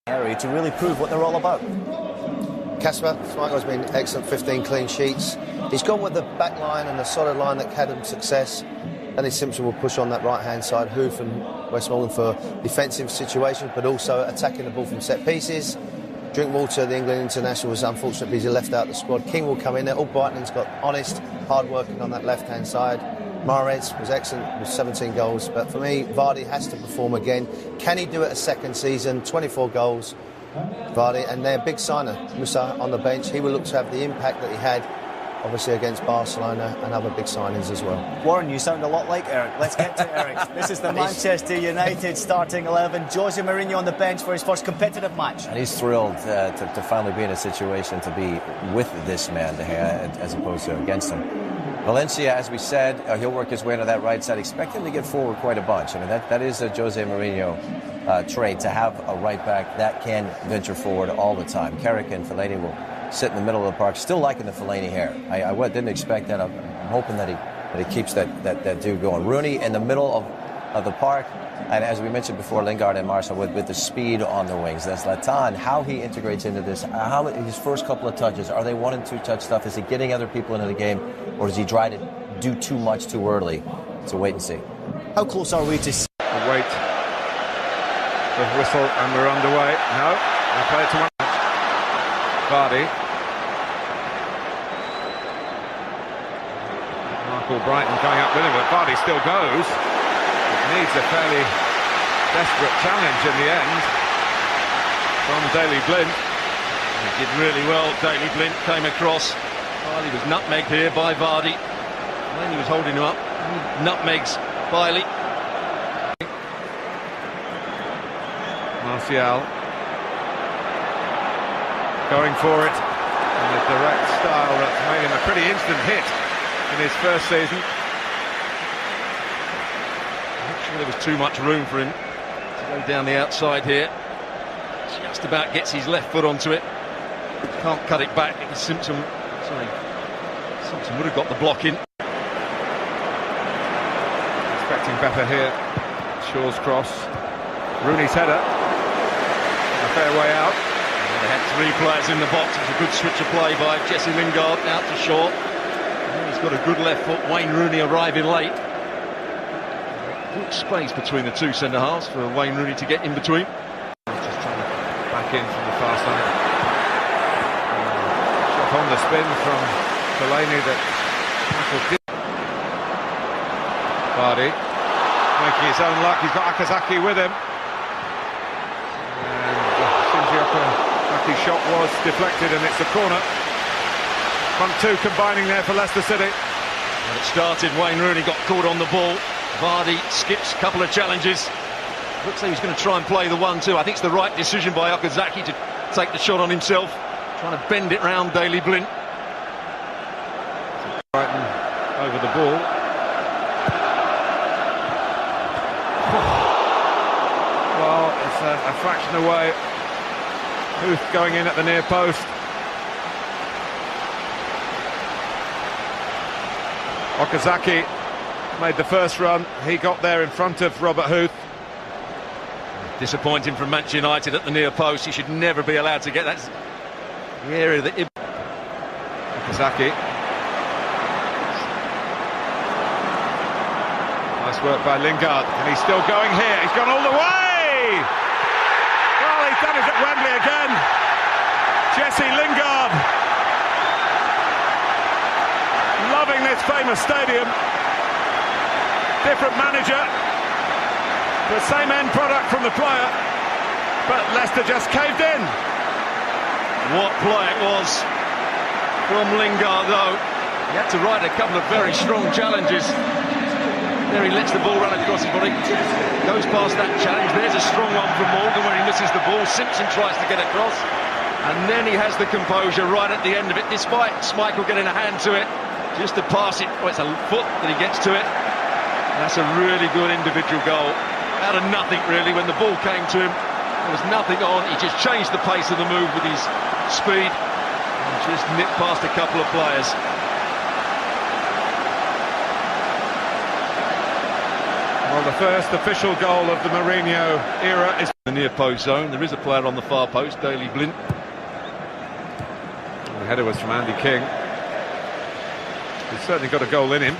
area to really prove what they're all about. Kasper Schmeichel's been excellent, 15 clean sheets. He's gone with the back line and the solid line that had him success. Danny Simpson will push on that right-hand side. Hoof and Westmoreland for defensive situations, but also attacking the ball from set pieces. Drinkwater, the England international, was unfortunate because he left out the squad. King will come in there. All Brighton's got honest, hard working on that left-hand side. Mahrez was excellent with 17 goals, but for me, Vardy has to perform again. Can he do it a second season? 24 goals, Vardy, and their big signer, Musa, on the bench. He will look to have the impact that he had, obviously, against Barcelona and other big signings as well. Warren, you sound a lot like Eric. Let's get to Eric. This is the Manchester United starting 11. Jose Mourinho on the bench for his first competitive match. And he's thrilled to finally be in a situation to be with this man as opposed to against him. Valencia, as we said, he'll work his way to that right side. Expect him to get forward quite a bunch. I mean, that is a Jose Mourinho trait, to have a right back that can venture forward all the time. Carrick and Fellaini will sit in the middle of the park. Still liking the Fellaini hair. I didn't expect that. I'm hoping that he keeps that dude going. Rooney in the middle of the park. And as we mentioned before, Lingard and Martial with the speed on the wings. That's Zlatan, how he integrates into this. How his first couple of touches, are they 1- and 2-touch stuff? Is he getting other people into the game? Or does he try to do too much too early? So wait and see. How close are we to see? Wait. The whistle and we're underway. No, they play it to one. Vardy. Michael Brighton going up with him, but Vardy still goes. It needs a fairly desperate challenge in the end from Daley Blind. He did really well. Daley Blind came across. Bailey was nutmegged here by Vardy. When he was holding him up, nutmegs Bailey. Martial going for it in the direct style that's made him a pretty instant hit in his first season. I'm not sure there was too much room for him to go down the outside here. Just about gets his left foot onto it. Can't cut it back. It was Simpson. Sorry, Simpson would have got the block in. Expecting better here. Shaw's cross. Rooney's header. A fair way out. And they had three players in the box. It was a good switch of play by Jesse Lingard out to Shaw. And he's got a good left foot. Wayne Rooney arriving late. Good space between the two centre-halves for Wayne Rooney to get in between. Just trying to back in from the far side. Shot on the spin from Fellaini that tackled. Vardy making his own luck. He's got Okazaki with him. Okazaki's shot was deflected and it's a corner. Front two combining there for Leicester City. When it started, Wayne Rooney got caught on the ball. Vardy skips a couple of challenges. Looks like he's going to try and play the 1-2. I think it's the right decision by Okazaki to take the shot on himself. Trying to bend it round Daley Blind. Brighton over the ball. Well, it's a fraction away. Huth going in at the near post. Okazaki made the first run. He got there in front of Robert Huth. Disappointing from Manchester United at the near post. He should never be allowed to get that. The area that Okazaki. Nice work by Lingard, and he's still going here. He's gone all the way. Well, he's done it at Wembley again. Jesse Lingard, loving this famous stadium. Different manager, the same end product from the player, but Leicester just caved in. What play it was from Lingard, though. He had to ride a couple of very strong challenges. There he lets the ball run across his body, goes past that challenge. There's a strong one from Morgan where he misses the ball. Simpson tries to get across, and then he has the composure right at the end of it, despite Schmeichel getting a hand to it, just to pass it. Well, it's a foot that he gets to it. That's a really good individual goal. Out of nothing, really. When the ball came to him, there was nothing on. He just changed the pace of the move with his speed and just nipped past a couple of players. Well, the first official goal of the Mourinho era is The near post zone. There is a player on the far post, Daley Blind. The header was from Andy King. He's certainly got a goal in him.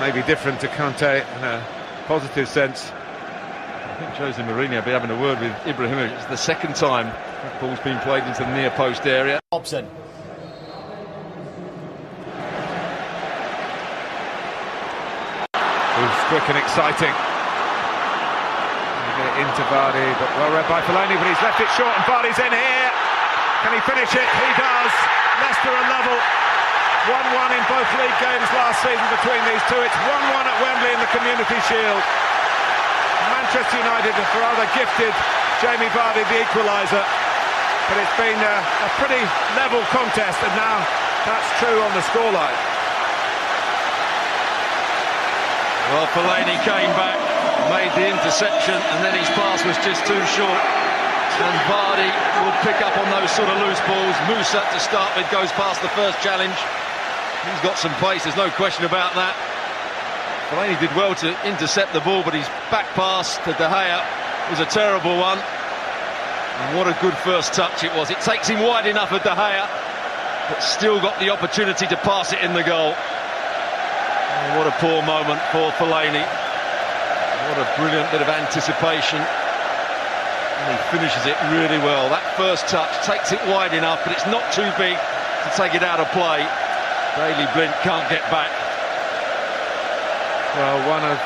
Maybe different to Kante in a positive sense. I think Jose Mourinho will be having a word with Ibrahimovic. It's the second time that ball's been played into the near post area. Hobson. Who's quick and exciting. Get it into Vardy, but well read by Fellaini, but he's left it short and Vardy's in here. Can he finish it? He does. Leicester are level. 1-1 in both league games last season between these two. It's 1-1 at Wembley in the Community Shield. Manchester United have rather gifted Jamie Vardy the equaliser, but it's been a pretty level contest, and now that's true on the scoreline. Well, Fellaini came back, made the interception, and then his pass was just too short. And Vardy will pick up on those sort of loose balls. Musa to start with goes past the first challenge. He's got some pace, there's no question about that. Fellaini did well to intercept the ball, but his back pass to De Gea was a terrible one. And what a good first touch it was. It takes him wide enough at De Gea, but still got the opportunity to pass it in the goal. Oh, what a poor moment for Fellaini. What a brilliant bit of anticipation. And he finishes it really well. That first touch takes it wide enough, but it's not too big to take it out of play. Daley Blind can't get back. Well, one of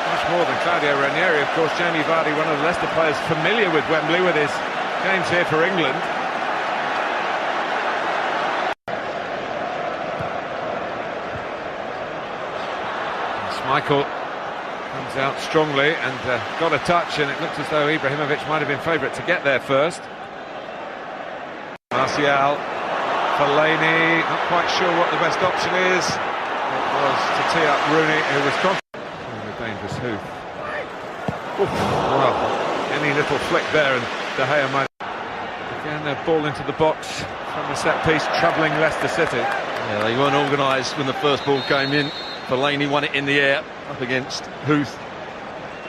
much more than Claudio Ranieri, of course, Jamie Vardy, one of the Leicester players familiar with Wembley with his games here for England. Schmeichel comes out strongly and got a touch, and it looks as though Ibrahimovic might have been favourite to get there first. Martial, Fellaini, not quite sure what the best option is. It was to tee up Rooney, who was confident. Oh, a dangerous hoof. Well, any little flick there and De Gea might... Again, a ball into the box from the set piece, troubling Leicester City. Yeah, they weren't organised when the first ball came in. Fellaini won it in the air up against Huth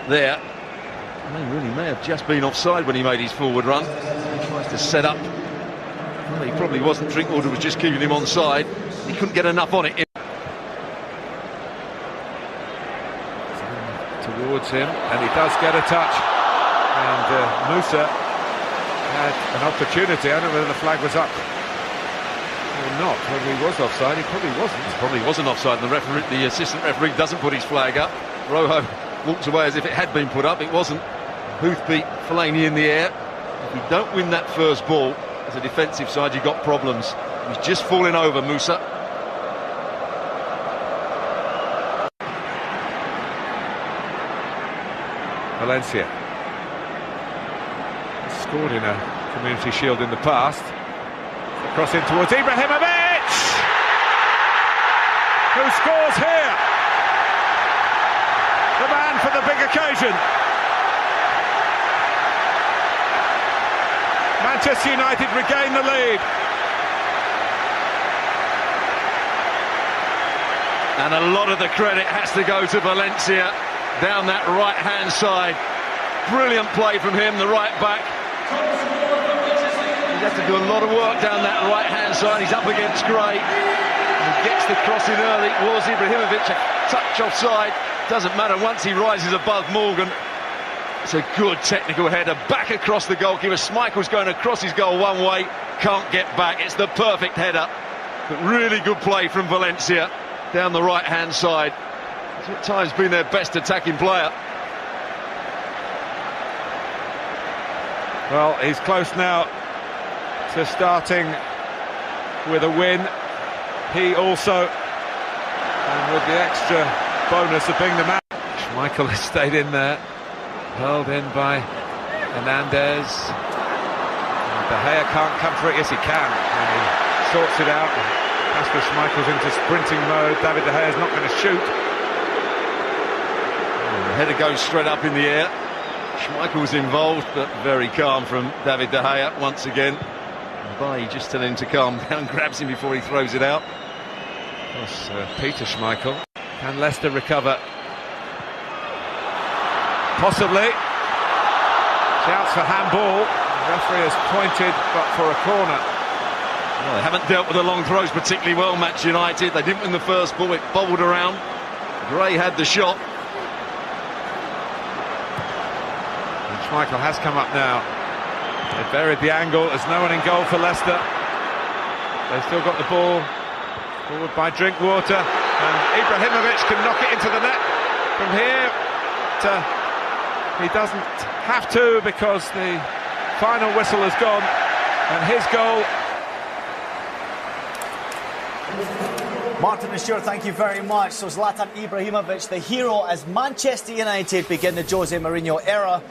there. And he really may have just been offside when he made his forward run. He tries to set up. Well, he probably wasn't. Drinkwater was just keeping him onside. He couldn't get enough on it. Towards him, and he does get a touch. And Musa had an opportunity. I don't know whether the flag was up or not. Whether he was offside, he probably wasn't. He probably wasn't offside. The assistant referee doesn't put his flag up. Rojo walks away as if it had been put up. It wasn't. Huth beat Fellaini in the air. If you don't win that first ball, as a defensive side, you've got problems. He's just falling over, Musa. Valencia scored in a Community Shield in the past. Cross in towards Ibrahimovic, who scores here. The man for the big occasion. Manchester United regain the lead. And a lot of the credit has to go to Valencia down that right-hand side. Brilliant play from him, the right back. He has to do a lot of work down that right-hand side. He's up against Gray. He gets the cross in early. Was Ibrahimovic a touch offside? Doesn't matter once he rises above Morgan. It's a good technical header back across the goalkeeper. Schmeichel's going across his goal one way, can't get back. It's the perfect header, but really good play from Valencia down the right-hand side. It's at times been their best attacking player. Well, he's close now to starting with a win. He also, and with the extra bonus of being the man. Schmeichel has stayed in there. Held in by Hernandez. De Gea can't come for it. Yes, he can. And he sorts it out. Kasper Schmeichel's into sprinting mode. David De Gea's not going to shoot. The header goes straight up in the air. Schmeichel's involved, but very calm from David De Gea once again. Bailly just telling him to calm down, grabs him before he throws it out. Peter Schmeichel. Can Leicester recover? Possibly. Shouts for handball. The referee has pointed, but for a corner. Well, they haven't dealt with the long throws particularly well, Match United. They didn't win the first ball, it bobbled around. Gray had the shot. And Schmeichel has come up now. They buried the angle. There's no one in goal for Leicester. They've still got the ball. Forward by Drinkwater. And Ibrahimovic can knock it into the net from here. He doesn't have to because the final whistle has gone. And his goal. Martin Ashur, thank you very much. So Zlatan Ibrahimovic, the hero, as Manchester United begin the Jose Mourinho era.